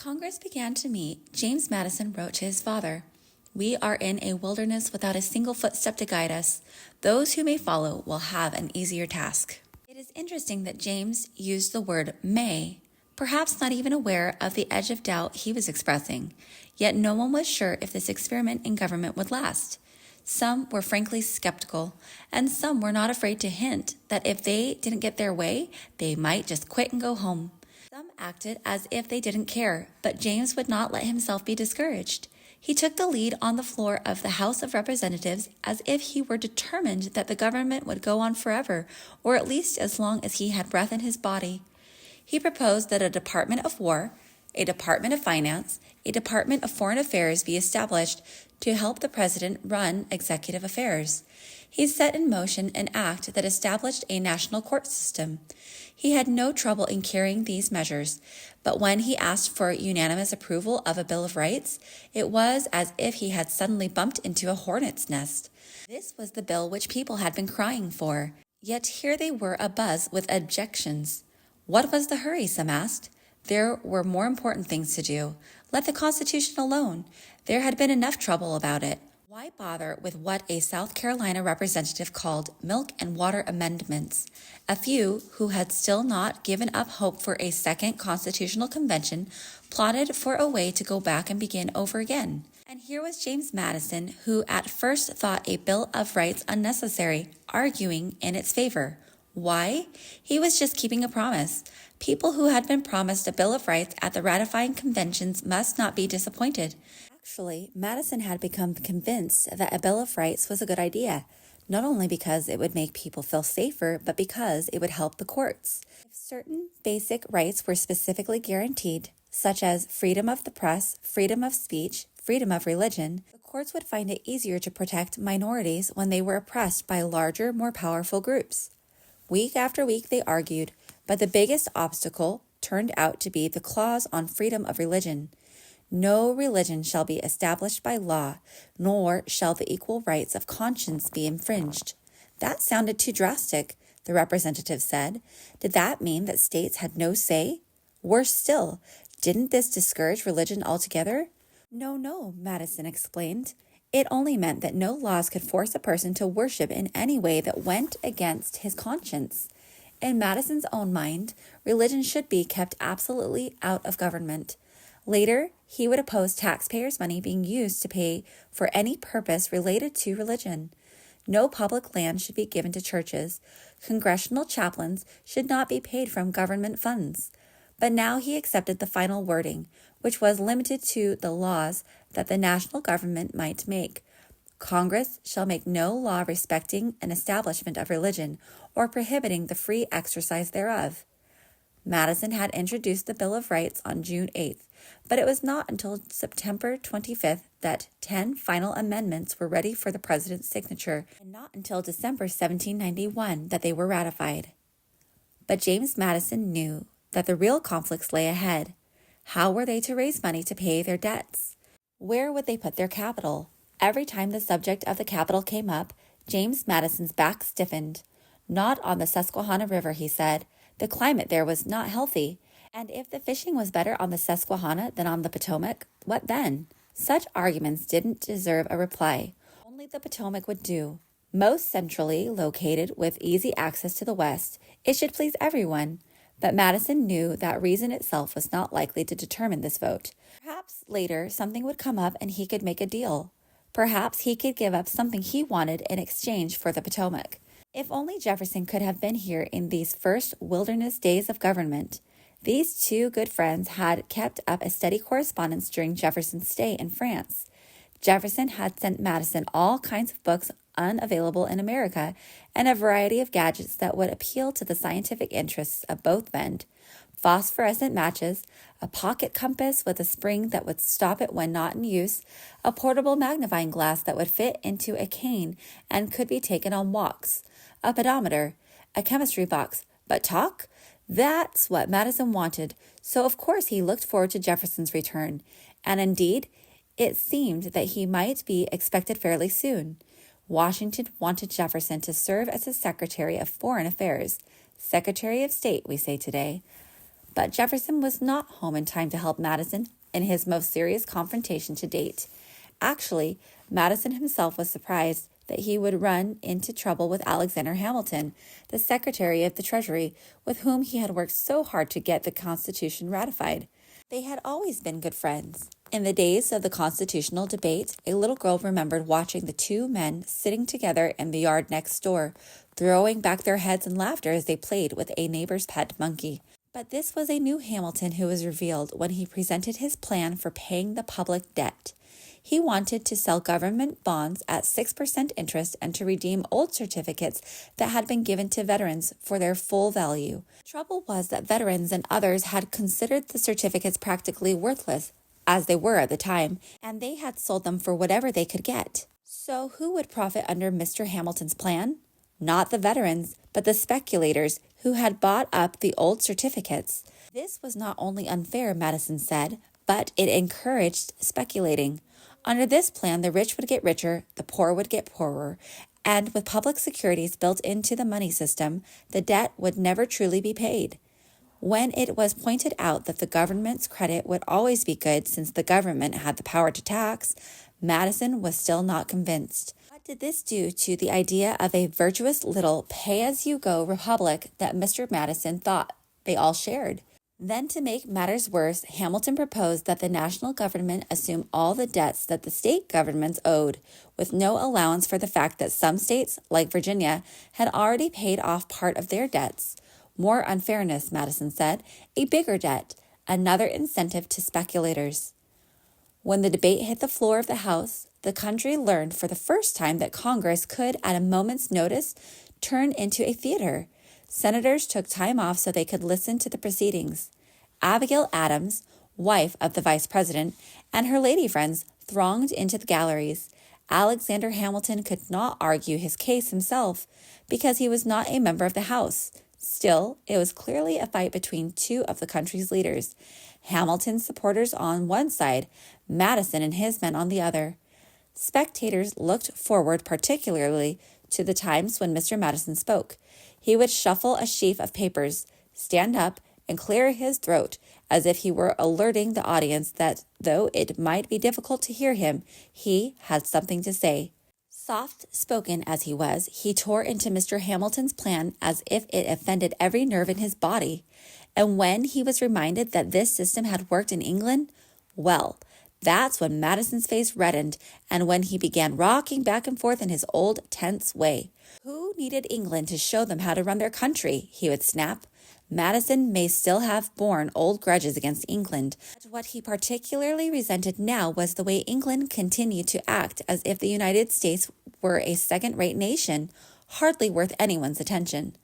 Congress began to meet, James Madison wrote to his father, "We are in a wilderness without a single footstep to guide us. Those who may follow will have an easier task." It is interesting that James used the word may, perhaps not even aware of the edge of doubt he was expressing. Yet no one was sure if this experiment in government would last. Some were frankly skeptical, and some were not afraid to hint that if they didn't get their way, they might just quit and go home. Some acted as if they didn't care, but James would not let himself be discouraged. He took the lead on the floor of the House of Representatives as if he were determined that the government would go on forever, or at least as long as he had breath in his body. He proposed that a Department of War, a Department of Finance, a Department of Foreign Affairs be established to help the president run executive affairs. He set in motion an act that established a national court system. He had no trouble in carrying these measures, but when he asked for unanimous approval of a Bill of Rights, it was as if he had suddenly bumped into a hornet's nest. This was the bill which people had been crying for, yet here they were abuzz with objections. What was the hurry, some asked? There were more important things to do. Let the Constitution alone. There had been enough trouble about it. Why bother with what a South Carolina representative called milk and water amendments? A few who had still not given up hope for a second constitutional convention plotted for a way to go back and begin over again. And here was James Madison, who at first thought a Bill of Rights unnecessary, arguing in its favor. Why? He was just keeping a promise. People who had been promised a Bill of Rights at the ratifying conventions must not be disappointed. Actually, Madison had become convinced that a Bill of Rights was a good idea, not only because it would make people feel safer, but because it would help the courts. If certain basic rights were specifically guaranteed, such as freedom of the press, freedom of speech, freedom of religion, the courts would find it easier to protect minorities when they were oppressed by larger, more powerful groups. Week after week they argued, but the biggest obstacle turned out to be the clause on freedom of religion. No religion shall be established by law, nor shall the equal rights of conscience be infringed. That sounded too drastic, the representative said. Did that mean that states had no say? Worse still, didn't this discourage religion altogether? No, Madison explained. It only meant that no laws could force a person to worship in any way that went against his conscience. In Madison's own mind, religion should be kept absolutely out of government. Later, he would oppose taxpayers' money being used to pay for any purpose related to religion. No public land should be given to churches. Congressional chaplains should not be paid from government funds. But now he accepted the final wording, which was limited to the laws that the national government might make. Congress shall make no law respecting an establishment of religion or prohibiting the free exercise thereof. Madison had introduced the Bill of Rights on June 8th, but it was not until September 25th that 10 final amendments were ready for the president's signature, and not until December 1791 that they were ratified. But James Madison knew that the real conflicts lay ahead. How were they to raise money to pay their debts? Where would they put their capital? Every time the subject of the capital came up, James Madison's back stiffened. Not on the Susquehanna River, he said. The climate there was not healthy. And if the fishing was better on the Susquehanna than on the Potomac, what then? Such arguments didn't deserve a reply. Only the Potomac would do. Most centrally located with easy access to the west, it should please everyone. But Madison knew that reason itself was not likely to determine this vote. Perhaps later something would come up and he could make a deal. Perhaps he could give up something he wanted in exchange for the Potomac. If only Jefferson could have been here in these first wilderness days of government. These two good friends had kept up a steady correspondence during Jefferson's stay in France. Jefferson had sent Madison all kinds of books unavailable in America and a variety of gadgets that would appeal to the scientific interests of both men. Phosphorescent matches, a pocket compass with a spring that would stop it when not in use, a portable magnifying glass that would fit into a cane and could be taken on walks, a pedometer, a chemistry box. But talk? That's what Madison wanted, so of course he looked forward to Jefferson's return, and indeed, it seemed that he might be expected fairly soon. Washington wanted Jefferson to serve as his Secretary of Foreign Affairs, Secretary of State, we say today. But Jefferson was not home in time to help Madison in his most serious confrontation to date. Actually, Madison himself was surprised that he would run into trouble with Alexander Hamilton, the Secretary of the Treasury, with whom he had worked so hard to get the Constitution ratified. They had always been good friends. In the days of the constitutional debate, a little girl remembered watching the two men sitting together in the yard next door, throwing back their heads in laughter as they played with a neighbor's pet monkey. But this was a new Hamilton who was revealed when he presented his plan for paying the public debt. He wanted to sell government bonds at 6% interest and to redeem old certificates that had been given to veterans for their full value. The trouble was that veterans and others had considered the certificates practically worthless, as they were at the time, and they had sold them for whatever they could get. So who would profit under Mr. Hamilton's plan? Not the veterans, but the speculators who had bought up the old certificates. This was not only unfair, Madison said, but it encouraged speculating. Under this plan, the rich would get richer, the poor would get poorer, and with public securities built into the money system, the debt would never truly be paid. When it was pointed out that the government's credit would always be good since the government had the power to tax, Madison was still not convinced. What did this do to the idea of a virtuous little pay-as-you-go republic that Mr. Madison thought they all shared? Then, to make matters worse, Hamilton proposed that the national government assume all the debts that the state governments owed, with no allowance for the fact that some states, like Virginia, had already paid off part of their debts. More unfairness, Madison said, a bigger debt, another incentive to speculators. When the debate hit the floor of the House, the country learned for the first time that Congress could, at a moment's notice, turn into a theater. Senators took time off so they could listen to the proceedings. Abigail Adams, wife of the vice president, and her lady friends thronged into the galleries. Alexander Hamilton could not argue his case himself because he was not a member of the House. Still, it was clearly a fight between two of the country's leaders, Hamilton's supporters on one side, Madison and his men on the other. Spectators looked forward particularly to the times when Mr. Madison spoke. He would shuffle a sheaf of papers, stand up, and clear his throat as if he were alerting the audience that, though it might be difficult to hear him, he had something to say. Soft-spoken as he was, he tore into Mr. Hamilton's plan as if it offended every nerve in his body. And when he was reminded that this system had worked in England, well, that's when Madison's face reddened and when he began rocking back and forth in his old tense way. Who needed England to show them how to run their country? He would snap. Madison may still have borne old grudges against England, but what he particularly resented now was the way England continued to act as if the United States were a second-rate nation, hardly worth anyone's attention.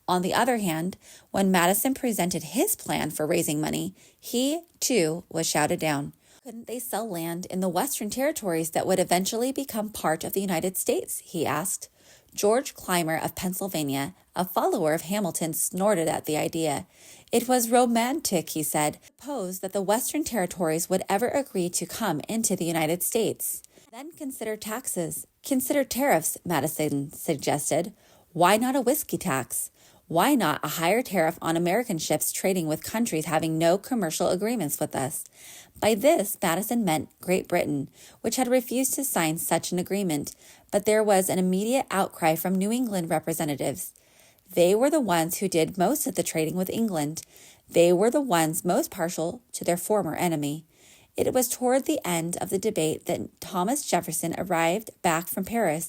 On the other hand, when Madison presented his plan for raising money, he, too, was shouted down. Couldn't they sell land in the Western territories that would eventually become part of the United States? He asked. George Clymer of Pennsylvania, a follower of Hamilton, snorted at the idea. It was romantic, he said, to suppose that the Western territories would ever agree to come into the United States. Then consider taxes. Consider tariffs, Madison suggested. Why not a whiskey tax? Why not a higher tariff on American ships trading with countries having no commercial agreements with us? By this, Madison meant Great Britain, which had refused to sign such an agreement, but there was an immediate outcry from New England representatives. They were the ones who did most of the trading with England. They were the ones most partial to their former enemy. It was toward the end of the debate that Thomas Jefferson arrived back from Paris,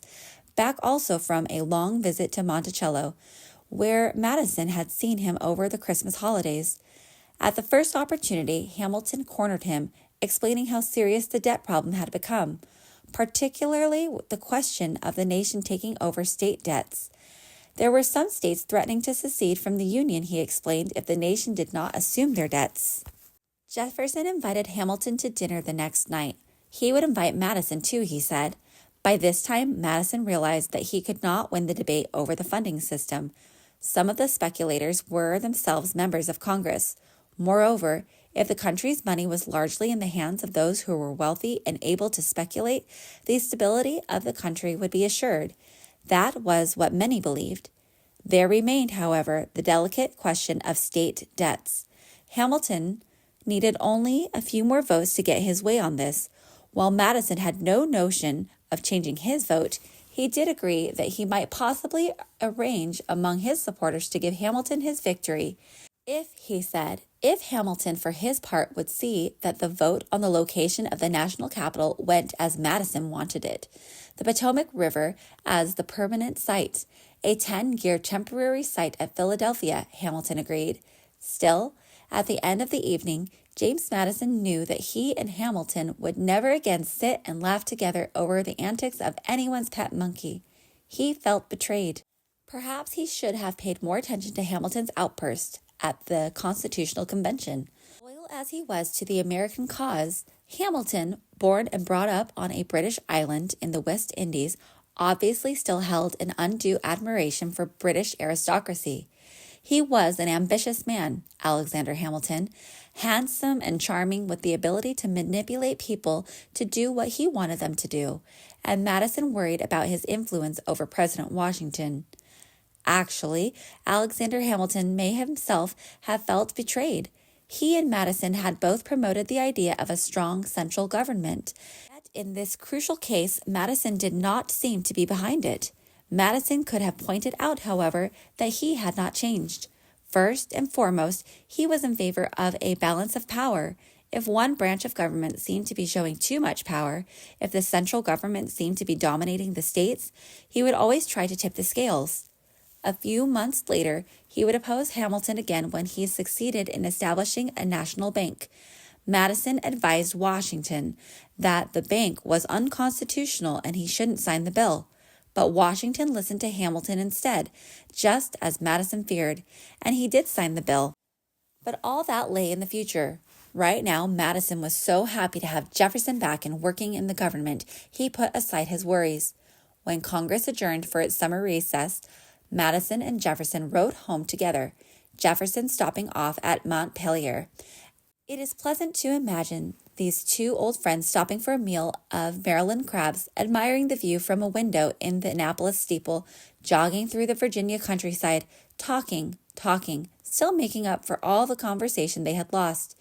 back also from a long visit to Monticello, where Madison had seen him over the Christmas holidays. At the first opportunity, Hamilton cornered him, explaining how serious the debt problem had become, particularly the question of the nation taking over state debts. There were some states threatening to secede from the Union, he explained, if the nation did not assume their debts. Jefferson invited Hamilton to dinner the next night. He would invite Madison too, he said. By this time, Madison realized that he could not win the debate over the funding system. Some of the speculators were themselves members of Congress. Moreover, if the country's money was largely in the hands of those who were wealthy and able to speculate, the stability of the country would be assured. That was what many believed. There remained, however, the delicate question of state debts. Hamilton needed only a few more votes to get his way on this. While Madison had no notion of changing his vote, he did agree that he might possibly arrange among his supporters to give Hamilton his victory if Hamilton, for his part, would see that the vote on the location of the national capital went as Madison wanted it. The Potomac River as the permanent site, a 10-year temporary site at Philadelphia, Hamilton agreed. Still, at the end of the evening, James Madison knew that he and Hamilton would never again sit and laugh together over the antics of anyone's pet monkey. He felt betrayed. Perhaps he should have paid more attention to Hamilton's outburst at the Constitutional Convention. Loyal as he was to the American cause, Hamilton, born and brought up on a British island in the West Indies, obviously still held an undue admiration for British aristocracy. He was an ambitious man, Alexander Hamilton, handsome and charming with the ability to manipulate people to do what he wanted them to do, and Madison worried about his influence over President Washington. Actually, Alexander Hamilton may himself have felt betrayed. He and Madison had both promoted the idea of a strong central government. Yet in this crucial case, Madison did not seem to be behind it. Madison could have pointed out, however, that he had not changed. First and foremost, he was in favor of a balance of power. If one branch of government seemed to be showing too much power, if the central government seemed to be dominating the states, he would always try to tip the scales. A few months later, he would oppose Hamilton again when he succeeded in establishing a national bank. Madison advised Washington that the bank was unconstitutional and he shouldn't sign the bill. But Washington listened to Hamilton instead, just as Madison feared, and he did sign the bill. But all that lay in the future. Right now, Madison was so happy to have Jefferson back and working in the government, he put aside his worries. When Congress adjourned for its summer recess, Madison and Jefferson rode home together, Jefferson stopping off at Montpelier. It is pleasant to imagine these two old friends stopping for a meal of Maryland crabs, admiring the view from a window in the Annapolis steeple, jogging through the Virginia countryside, talking, still making up for all the conversation they had lost.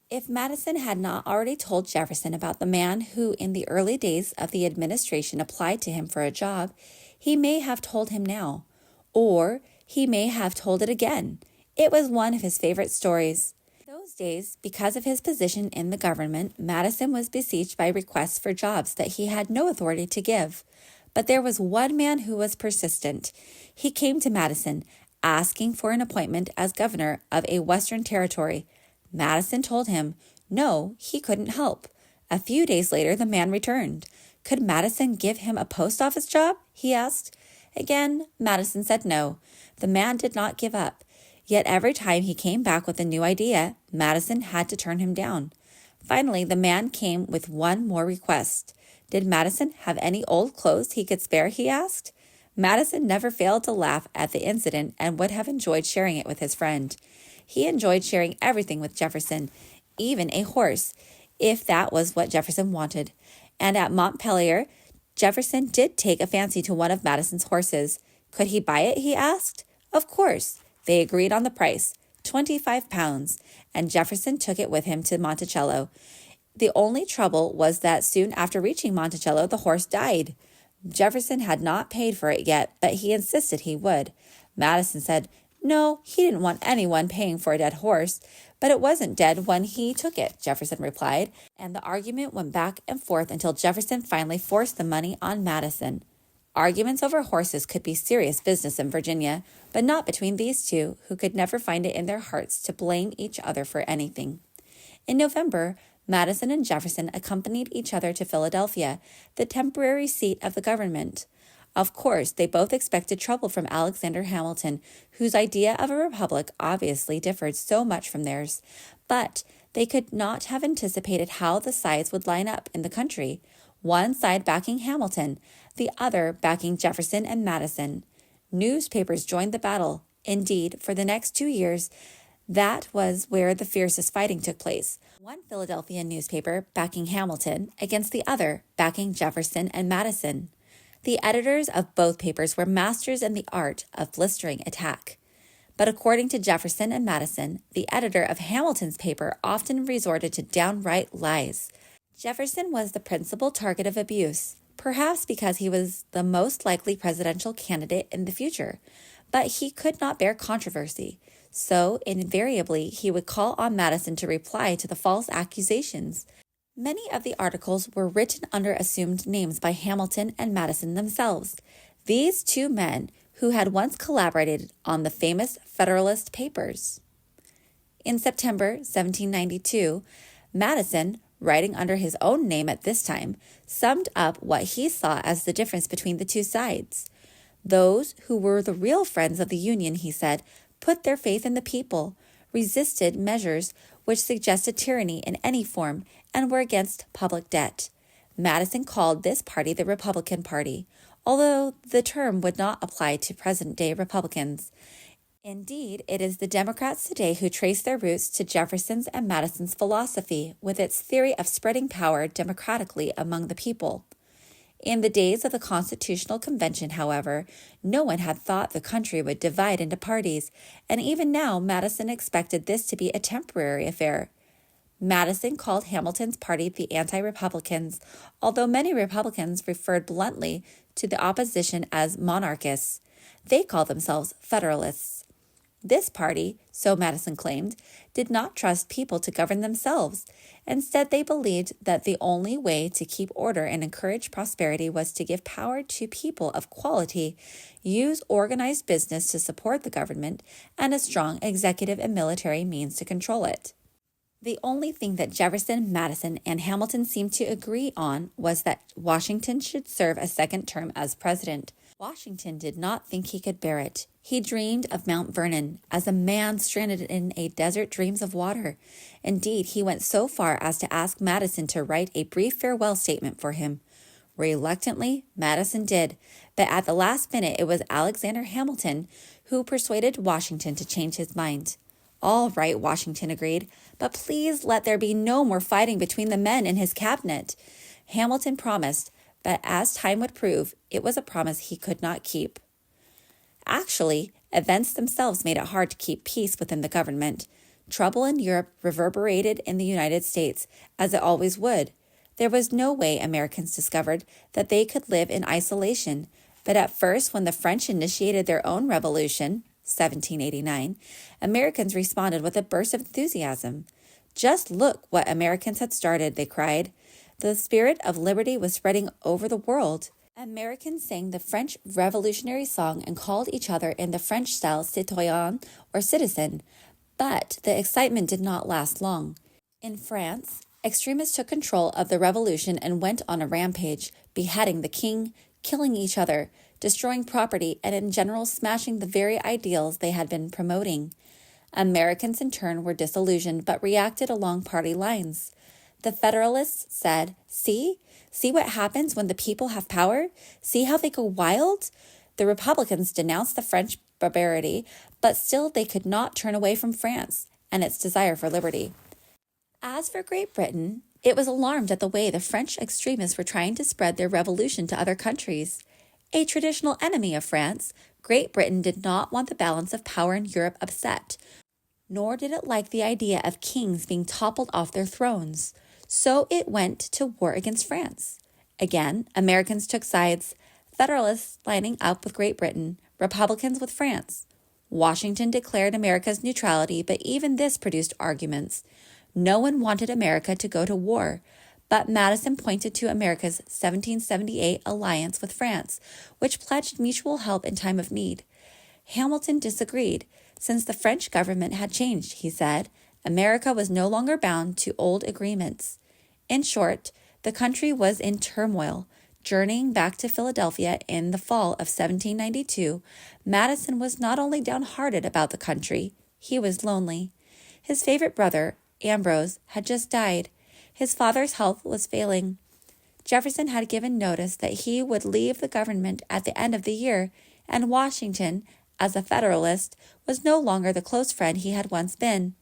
If Madison had not already told Jefferson about the man who in the early days of the administration applied to him for a job, he may have told him now. Or he may have told it again. It was one of his favorite stories. In those days, because of his position in the government, Madison was besieged by requests for jobs that he had no authority to give. But there was one man who was persistent. He came to Madison, asking for an appointment as governor of a western territory. Madison told him, no, he couldn't help. A few days later, the man returned. Could Madison give him a post office job? He asked. Again, Madison said no. The man did not give up. Yet every time he came back with a new idea, Madison had to turn him down. Finally, the man came with one more request. Did Madison have any old clothes he could spare, he asked. Madison never failed to laugh at the incident and would have enjoyed sharing it with his friend. He enjoyed sharing everything with Jefferson, even a horse, if that was what Jefferson wanted. And at Montpelier, Jefferson did take a fancy to one of Madison's horses. Could he buy it, he asked. Of course. They agreed on the price, 25 pounds, and Jefferson took it with him to Monticello. The only trouble was that soon after reaching Monticello, the horse died. Jefferson had not paid for it yet, but he insisted he would. Madison said, no, he didn't want anyone paying for a dead horse, but it wasn't dead when he took it, Jefferson replied, and the argument went back and forth until Jefferson finally forced the money on Madison. Arguments over horses could be serious business in Virginia, but not between these two, who could never find it in their hearts to blame each other for anything. In November, Madison and Jefferson accompanied each other to Philadelphia, the temporary seat of the government. Of course, they both expected trouble from Alexander Hamilton, whose idea of a republic obviously differed so much from theirs. But they could not have anticipated how the sides would line up in the country, one side backing Hamilton, the other backing Jefferson and Madison. Newspapers joined the battle. Indeed, for the next 2 years, that was where the fiercest fighting took place. One Philadelphia newspaper backing Hamilton against the other backing Jefferson and Madison. The editors of both papers were masters in the art of blistering attack. But according to Jefferson and Madison, the editor of Hamilton's paper often resorted to downright lies. Jefferson was the principal target of abuse, perhaps because he was the most likely presidential candidate in the future. But he could not bear controversy, so invariably he would call on Madison to reply to the false accusations. Many of the articles were written under assumed names by Hamilton and Madison themselves. These two men who had once collaborated on the famous Federalist Papers. In September 1792, Madison, writing under his own name at this time, summed up what he saw as the difference between the two sides. Those who were the real friends of the Union, he said, put their faith in the people, resisted measures which suggested tyranny in any form, and were against public debt. Madison called this party the Republican Party, although the term would not apply to present-day Republicans. Indeed, it is the Democrats today who trace their roots to Jefferson's and Madison's philosophy, with its theory of spreading power democratically among the people. In the days of the Constitutional Convention, however, no one had thought the country would divide into parties, and even now Madison expected this to be a temporary affair. Madison called Hamilton's party the anti-Republicans, although many Republicans referred bluntly to the opposition as monarchists. They called themselves Federalists. This party, so Madison claimed, did not trust people to govern themselves. Instead, they believed that the only way to keep order and encourage prosperity was to give power to people of quality, use organized business to support the government, and a strong executive and military means to control it. The only thing that Jefferson, Madison, and Hamilton seemed to agree on was that Washington should serve a second term as president. Washington did not think he could bear it. He dreamed of Mount Vernon, as a man stranded in a desert dreams of water. Indeed, he went so far as to ask Madison to write a brief farewell statement for him. Reluctantly, Madison did, but at the last minute it was Alexander Hamilton who persuaded Washington to change his mind. "All right," Washington agreed, "but please let there be no more fighting between the men in his cabinet." Hamilton promised, but as time would prove, it was a promise he could not keep. Actually, events themselves made it hard to keep peace within the government. Trouble in Europe reverberated in the United States, as it always would. There was no way, Americans discovered, that they could live in isolation. But at first, when the French initiated their own revolution, 1789, Americans responded with a burst of enthusiasm. "Just look what Americans had started," they cried. The spirit of liberty was spreading over the world. Americans sang the French Revolutionary song and called each other in the French style citoyen or citizen. But the excitement did not last long. In France, extremists took control of the revolution and went on a rampage, beheading the king, killing each other, destroying property, and in general smashing the very ideals they had been promoting. Americans in turn were disillusioned but reacted along party lines. The Federalists said, See what happens when the people have power? See how they go wild?" The Republicans denounced the French barbarity, but still they could not turn away from France and its desire for liberty. As for Great Britain, it was alarmed at the way the French extremists were trying to spread their revolution to other countries. A traditional enemy of France, Great Britain did not want the balance of power in Europe upset, nor did it like the idea of kings being toppled off their thrones. So it went to war against France. Again, Americans took sides, Federalists lining up with Great Britain, Republicans with France. Washington declared America's neutrality, but even this produced arguments. No one wanted America to go to war, but Madison pointed to America's 1778 alliance with France, which pledged mutual help in time of need. Hamilton disagreed. Since the French government had changed, he said, America was no longer bound to old agreements. In short, the country was in turmoil. Journeying back to Philadelphia in the fall of 1792, Madison was not only downhearted about the country, he was lonely. His favorite brother, Ambrose, had just died. His father's health was failing. Jefferson had given notice that he would leave the government at the end of the year, and Washington, as a Federalist, was no longer the close friend he had once been.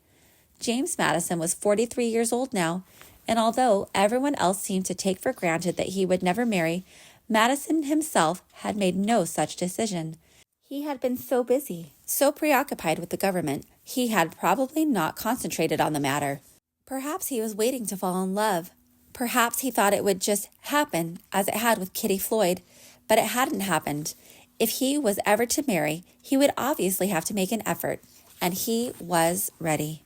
James Madison was 43 years old now, and although everyone else seemed to take for granted that he would never marry, Madison himself had made no such decision. He had been so busy, So preoccupied with the government, he had probably not concentrated on the matter. Perhaps he was waiting to fall in love. Perhaps he thought it would just happen, as it had with Kitty Floyd, but it hadn't happened. If he was ever to marry, he would obviously have to make an effort, and he was ready.